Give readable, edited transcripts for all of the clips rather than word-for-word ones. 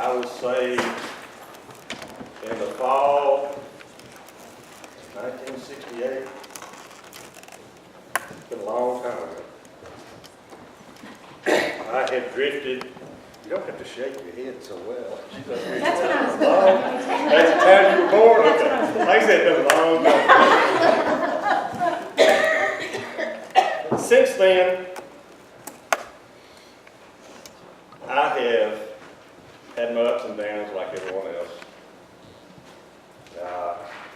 I was saved in the fall 1968. It's been a long time ago. I had drifted. You don't have to shake your head so well. That's when I was born. That's the time you were born? Okay. Like I said, it's been a long time. Since then, I have had my ups and downs like everyone else.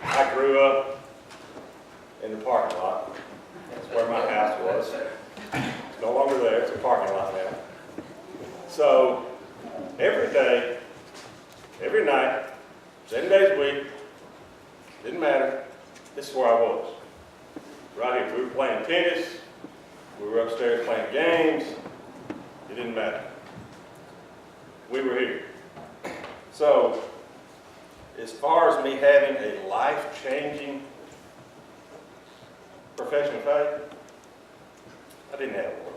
I grew up in the parking lot. That's where my house was. It's no longer there. It's a parking lot now. So every day, every night, 7 days a week, didn't matter, this is where I was. Right here. We were playing tennis. We were upstairs playing games. It didn't matter. We were here. So, as far as me having a life-changing profession of faith, I didn't have one.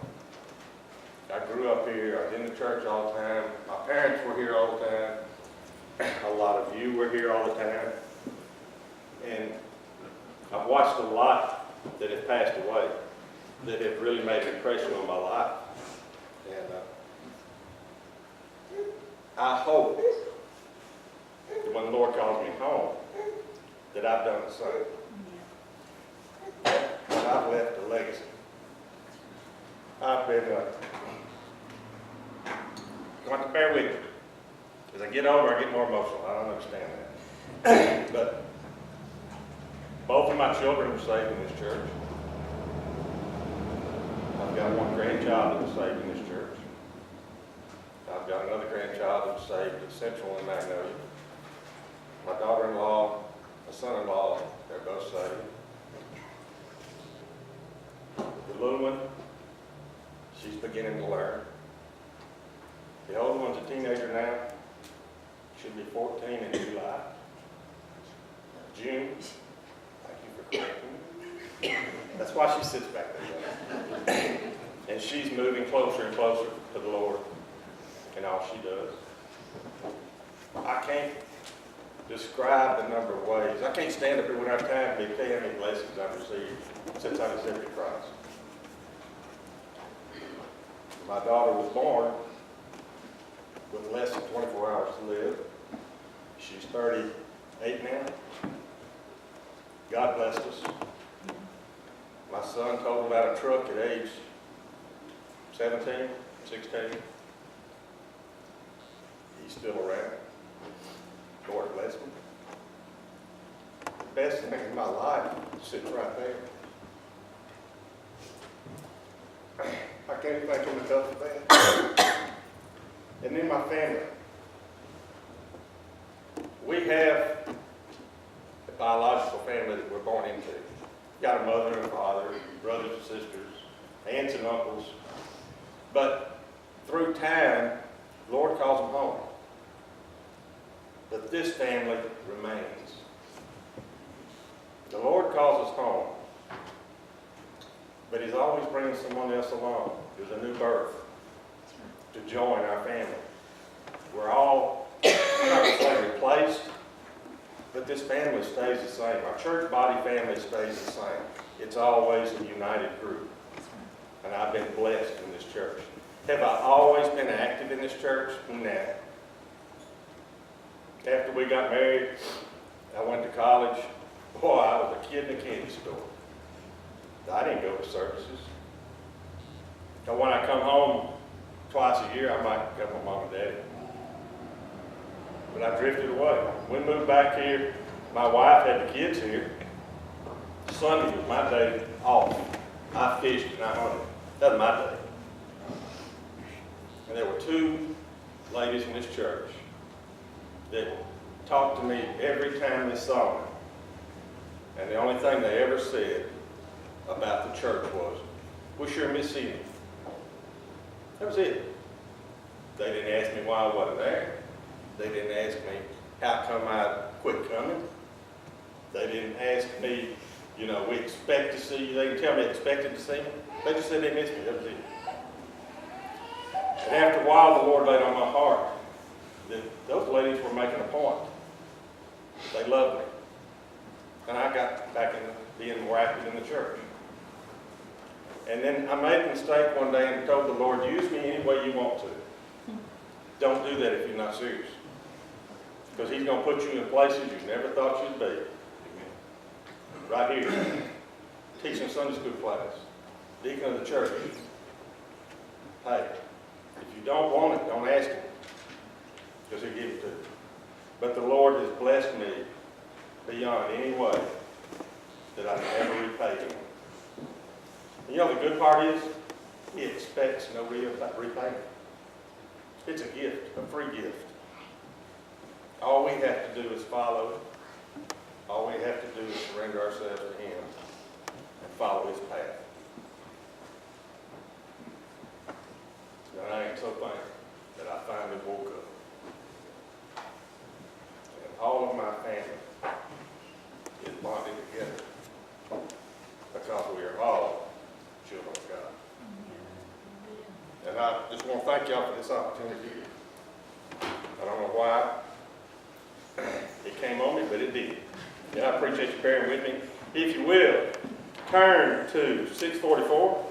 I grew up here. I was in the church all the time. My parents were here all the time. A lot of you were here all the time. And I've watched a lot that have passed away that have really made an impression on my life. And I hope that when the Lord calls me home, that I've done the same. That I've left a legacy. I've been going to bear with me. As I get older, I get more emotional. I don't understand that. But both of my children were saved in this church. I've got one grandchild that was saved in this church. I've got another grandchild that was saved at Central in Magnolia. My daughter-in-law, my son-in-law, they're both saved. The little one, she's beginning to learn. The older one's a teenager now. Should be 14 in July. June. Thank you for correcting me. That's why she sits back there. And she's moving closer and closer to the Lord in all she does. I can't describe the number of ways. I can't stand up here when I have time to tell you how many blessings I've received since I accepted Christ. My daughter was born with less than 24 hours to live. She's 38 now. God blessed us. My son told about a truck at age 17, 16. He's still around. Lord bless him. The best thing in my life sits right there. I can't think of enough of that. And then my family. We have a biological family that we're born into. Got a mother and a father, brothers and sisters, aunts and uncles. But through time, the Lord calls them home. But this family remains. The Lord calls us home. But He's always bringing someone else along. There's a new birth to join our family. We're all, I'm not going to say replaced, but this family stays the same. Our church body family stays the same. It's always a united group. And I've been blessed in this church. Have I always been active in this church? Nah. After we got married, I went to college. Boy, I was a kid in a candy store. I didn't go to services. So when I come home twice a year, I might go with Mom and Daddy. But I drifted away. We moved back here. My wife had the kids here. Sunday was my day off. I fished and I hunted. That was my day. And there were two ladies in this church that talked to me every time they saw me. And the only thing they ever said about the church was, "We sure miss seeing you." That was it. They didn't ask me why I wasn't there. They didn't ask me how come I quit coming. They didn't ask me, you know, we expect to see you. They didn't tell me they expected to see me. They just said they missed me. That was it. And after a while, the Lord laid on my heart those ladies were making a point. They loved me. And I got back into being more active in the church. And then I made a mistake one day and told the Lord, use me any way you want to. Don't do that if you're not serious. Because he's going to put you in places you never thought you'd be. Right here. Teaching Sunday school class. Deacon of the church. Hey, if you don't want it, don't ask him. Because he'll give it to you. But the Lord has blessed me beyond any way that I can ever repay him. You know the good part is, he expects no real repayment. It's a gift, a free gift. All we have to do is follow it. All we have to do is surrender ourselves to him and follow his path. And I am so thankful that I finally woke up. And all of my family is bonded together because we are all children of God. And I just want to thank y'all for this opportunity. I don't know why it came on me, but it did. And I appreciate you bearing with me. If you will, turn to 644.